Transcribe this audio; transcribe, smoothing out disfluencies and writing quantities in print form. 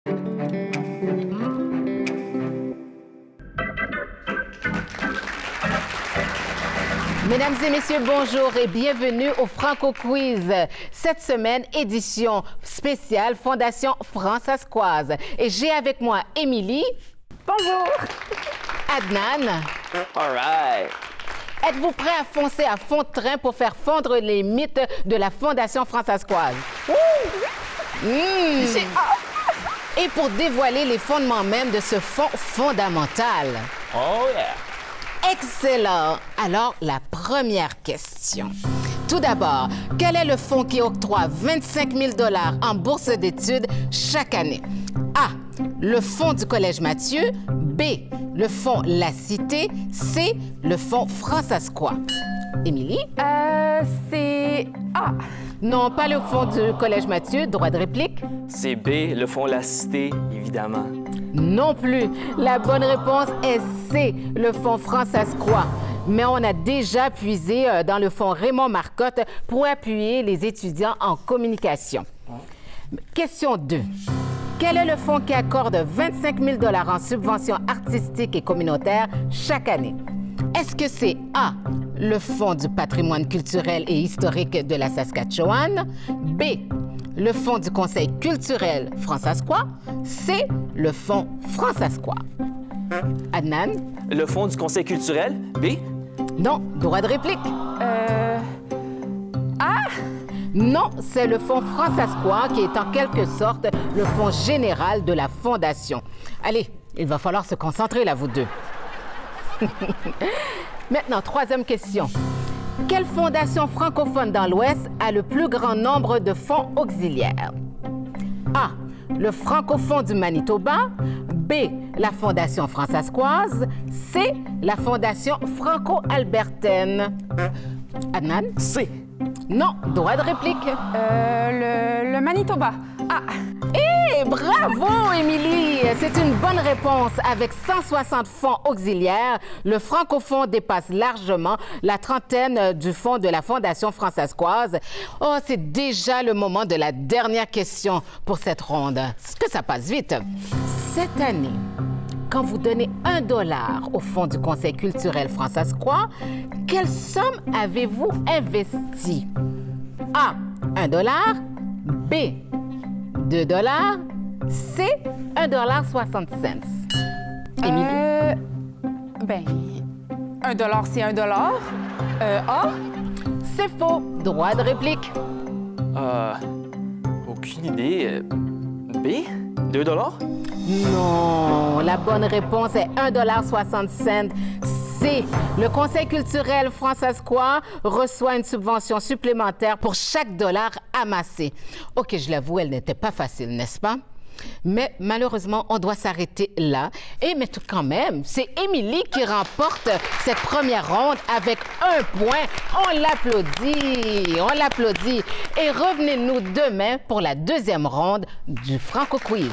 Mesdames et messieurs, bonjour et bienvenue au Franco Quiz. Cette semaine, édition spéciale Fondation Françaiscoise. Et j'ai avec moi Émilie. Bonjour. Adnan. All right. Êtes-vous prêts à foncer à fond de train pour faire fondre les mythes de la Fondation Françaiscoise? J'ai hâte. Et pour dévoiler les fondements même de ce fonds fondamental. Oh yeah. Excellent! Alors, la première question. Tout d'abord, quel est le fonds qui octroie 25 000 $ en bourse d'études chaque année? A. Le fonds du Collège Mathieu. B. Le fonds La Cité. C. Le fonds Françaiscois. Émilie? C'est A. Non, pas le fonds du Collège Mathieu. Droit de réplique? C'est B, le fonds La Cité, évidemment. Non plus. La bonne réponse est C, le fonds Françaiscois. Mais on a déjà puisé dans le fonds Raymond Marcotte pour appuyer les étudiants en communication. Question 2. Quel est le fonds qui accorde 25 000 $ en subventions artistiques et communautaires chaque année? Est-ce que c'est A, le fonds du patrimoine culturel et historique de la Saskatchewan? B, le fonds du Conseil culturel françaiscois? C, le fonds Françaiscois. Adnan? Le fonds du Conseil culturel, B. Non, droit de réplique. A. Non, c'est le fonds Françaiscois qui est en quelque sorte le fonds général de la Fondation. Allez, il va falloir se concentrer là, vous deux. Maintenant, troisième question. Quelle fondation francophone dans l'Ouest a le plus grand nombre de fonds auxiliaires? A. Le Francofonds du Manitoba. B. La Fondation Françaiscoise. C. La Fondation franco-albertaine. Adnan? C. Non, droit de réplique. Le Manitoba. A. Eh, bravo, Émilie! C'est une bonne réponse. Avec 160 fonds auxiliaires, le francophone dépasse largement la trentaine du fonds de la Fondation Françaiscoise. Oh, c'est déjà le moment de la dernière question pour cette ronde. Est-ce que ça passe vite? Cette année, quand vous donnez $1 au fonds du Conseil culturel françaiscois, quelle somme avez-vous investi? A. $1. B. $2. C. $1,60. Émilie? Ben, $1, c'est $1. A. C'est faux. Droit de réplique. Aucune idée. B. 2 $? Non, la bonne réponse est $1,60. C. Le Conseil culturel françaiscois reçoit une subvention supplémentaire pour chaque dollar amassé. OK, je l'avoue, elle n'était pas facile, n'est-ce pas? Mais malheureusement, on doit s'arrêter là. Mais quand même, c'est Émilie qui remporte cette première ronde avec 1 point. On l'applaudit, on l'applaudit. Et revenez-nous demain pour la deuxième ronde du Franco Quiz.